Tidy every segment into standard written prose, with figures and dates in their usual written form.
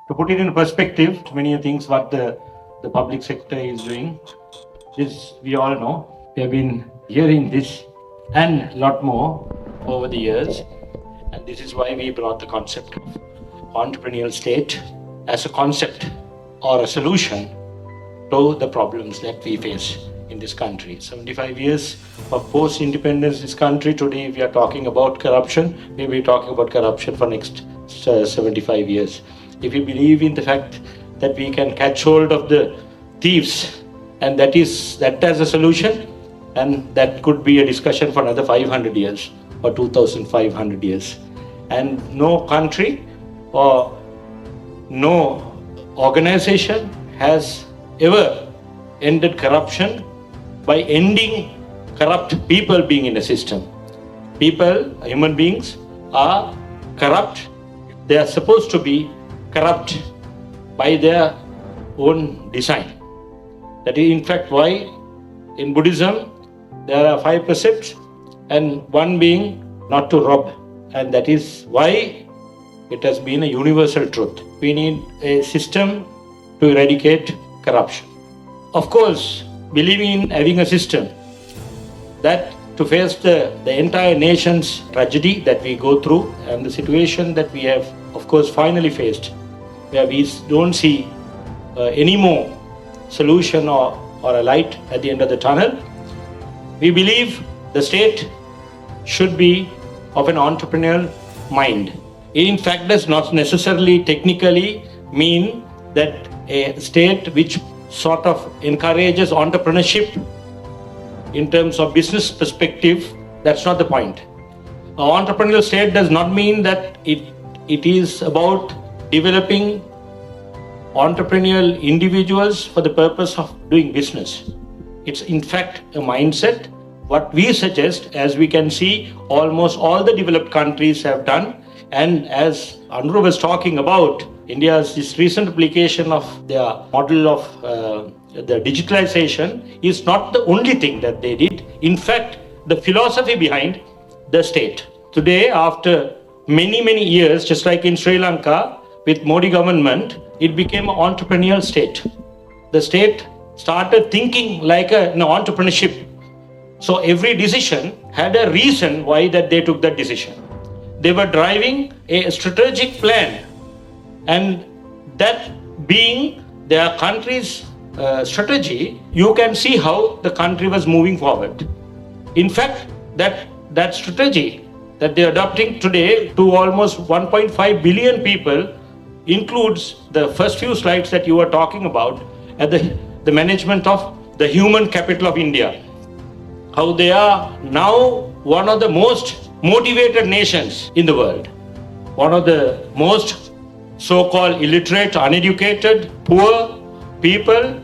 To put it in perspective, many things what the public sector is doing, this we all know. We have been hearing this and a lot more over the years. And this is why we brought the concept of entrepreneurial state as a concept or a solution to the problems that we face in this country. 75 years of post-independence this country, today we are talking about corruption. We will be talking about corruption for next 75 years. If you believe in the fact that we can catch hold of the thieves and that as a solution, and that could be a discussion for another 500 years or 2,500 years. And no country or no organization has ever ended corruption by ending corrupt people being in a system. People, human beings, are corrupt. They are supposed to be corrupt by their own design. That is in fact why in Buddhism there are 5 precepts and one being not to rob, and that is why it has been a universal truth. We need a system to eradicate corruption. Of course, believing in having a system that to face the entire nation's tragedy that we go through and the situation that we have of course finally faced, where we don't see any more solution or a light at the end of the tunnel, we believe the state should be of an entrepreneurial mind. It in fact does not necessarily technically mean that a state which sort of encourages entrepreneurship in terms of business perspective, that's not the point. An entrepreneurial state does not mean that it is about developing entrepreneurial individuals for the purpose of doing business. It's in fact a mindset. What we suggest, as we can see, almost all the developed countries have done. And as Andrew was talking about, India's this recent application of their model of the digitalization is not the only thing that they did. In fact, the philosophy behind the state. Today, after many years, just like in Sri Lanka, with Modi government, it became an entrepreneurial state. The state started thinking like an entrepreneurship. So every decision had a reason why that they took that decision. They were driving a strategic plan, and that being their country's strategy, you can see how the country was moving forward. In fact, that strategy that they are adopting today to almost 1.5 billion people includes the first few slides that you were talking about at the management of the human capital of India. How they are now one of the most motivated nations in the world. One of the most so-called illiterate, uneducated, poor people.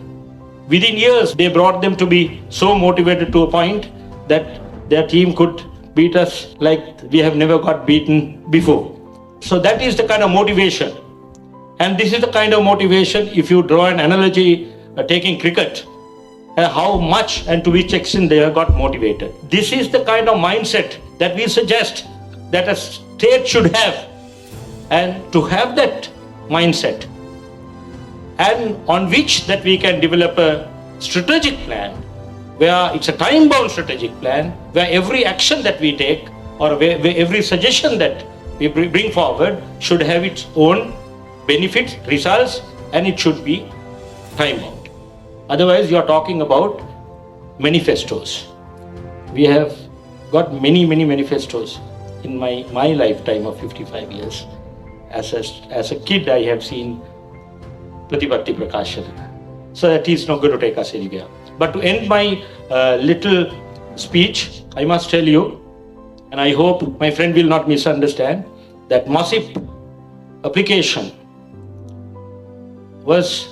Within years, they brought them to be so motivated to a point that their team could beat us like we have never got beaten before. So that is the kind of motivation. And this is the kind of motivation, if you draw an analogy taking cricket, how much and to which extent they have got motivated. This is the kind of mindset that we suggest that a state should have. And to have that mindset, and on which that we can develop a strategic plan, where it's a time-bound strategic plan, where every action that we take or where every suggestion that we bring forward should have its own benefits, results, and it should be time-bound. Otherwise, you are talking about manifestos. We have got many manifestos in my lifetime of 55 years. As a kid, I have seen Pratipatti Prakashan. So that is not going to take us anywhere. But to end my little speech, I must tell you, and I hope my friend will not misunderstand, that MASIP application was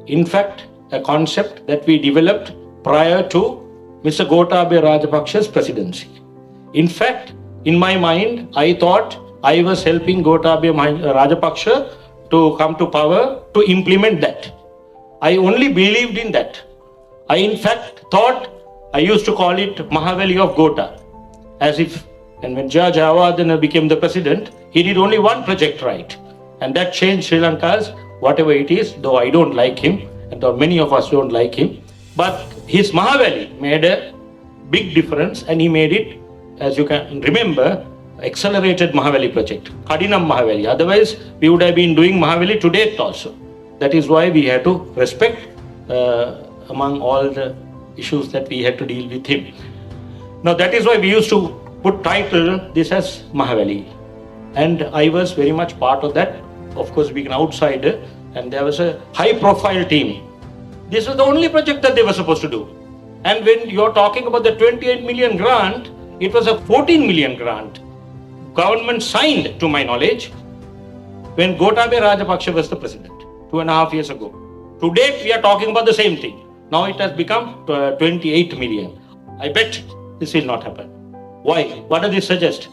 in fact a concept that we developed prior to Mr. Gotabaya Rajapaksa's presidency. In fact, in my mind, I thought I was helping Gotabaya Rajapaksa to come to power to implement that. I only believed in that. I in fact thought, I used to call it Mahavali of Gota, as if, and when Jayaweera became the president, he did only one project right. And that changed Sri Lanka's whatever it is, though I don't like him, and though many of us don't like him. But his Mahavali made a big difference, and he made it, as you can remember, accelerated Mahavali project, Kadinam Mahavali. Otherwise, we would have been doing Mahavali to date also. That is why we had to respect among all the issues that we had to deal with him. Now that is why we used to put title this as Mahavali. And I was very much part of that. Of course, being an outsider, and there was a high profile team. This was the only project that they were supposed to do. And when you're talking about the 28 million grant, it was a 14 million grant. Government signed, to my knowledge, when Gotabaya Rajapaksa was the president, 2.5 years ago. To date, we are talking about the same thing. Now it has become 28 million. I bet this will not happen. Why? What does this suggest?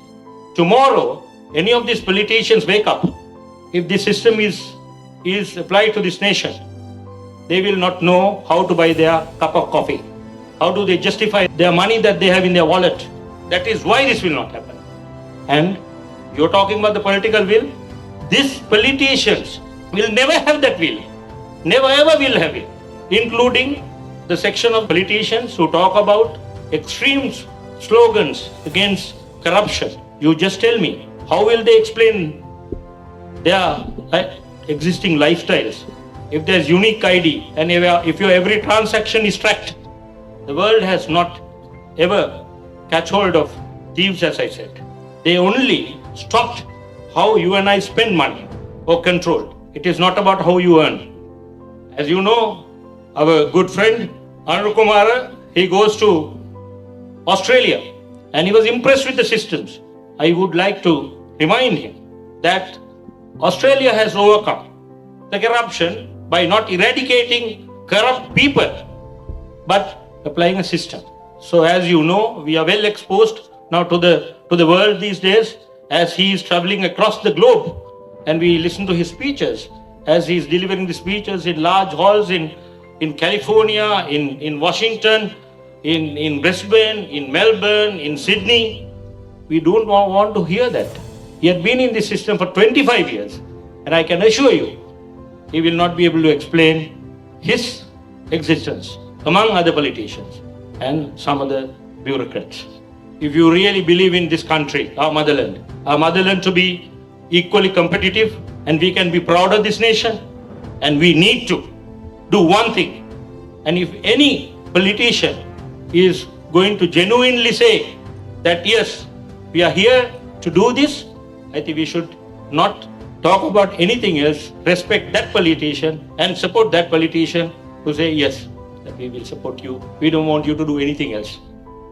Tomorrow, any of these politicians wake up. If this system is applied to this nation, they will not know how to buy their cup of coffee. How do they justify their money that they have in their wallet? That is why this will not happen. And you're talking about the political will. These politicians will never have that will. Never ever will have it. Including the section of politicians who talk about extreme slogans against corruption. You just tell me, how will they explain their existing lifestyles if there's unique ID and if your every transaction is tracked? The world has not ever catch hold of thieves, as I said. They only stopped how you and I spend money or control. It is not about how you earn. As you know, our good friend Anu Kumara, he goes to Australia and he was impressed with the systems. I would like to remind him that Australia has overcome the corruption by not eradicating corrupt people, but applying a system. So as you know, we are well exposed now to the world these days, as he is traveling across the globe, and we listen to his speeches as he is delivering the speeches in large halls in California, in Washington, in Brisbane, in Melbourne, in Sydney. We don't want to hear that. He had been in this system for 25 years, and I can assure you, he will not be able to explain his existence among other politicians and some other bureaucrats. If you really believe in this country, our motherland to be equally competitive, and we can be proud of this nation, and we need to do one thing. And if any politician is going to genuinely say that yes, we are here to do this, I think we should not talk about anything else, respect that politician and support that politician who say yes, that we will support you. We don't want you to do anything else.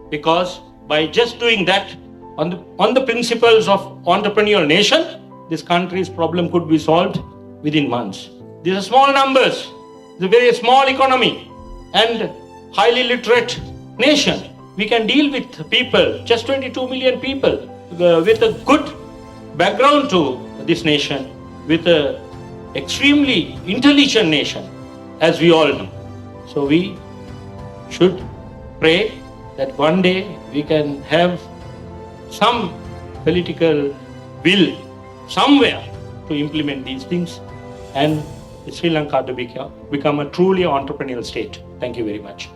Because by just doing that on the principles of entrepreneurial nation, this country's problem could be solved within months. These are small numbers. It's a very small economy and highly literate nation. We can deal with people, just 22 million people, with a good background to this nation, with an extremely intelligent nation, as we all know. So we should pray that one day we can have some political will somewhere to implement these things and Sri Lanka to become a truly entrepreneurial state. Thank you very much.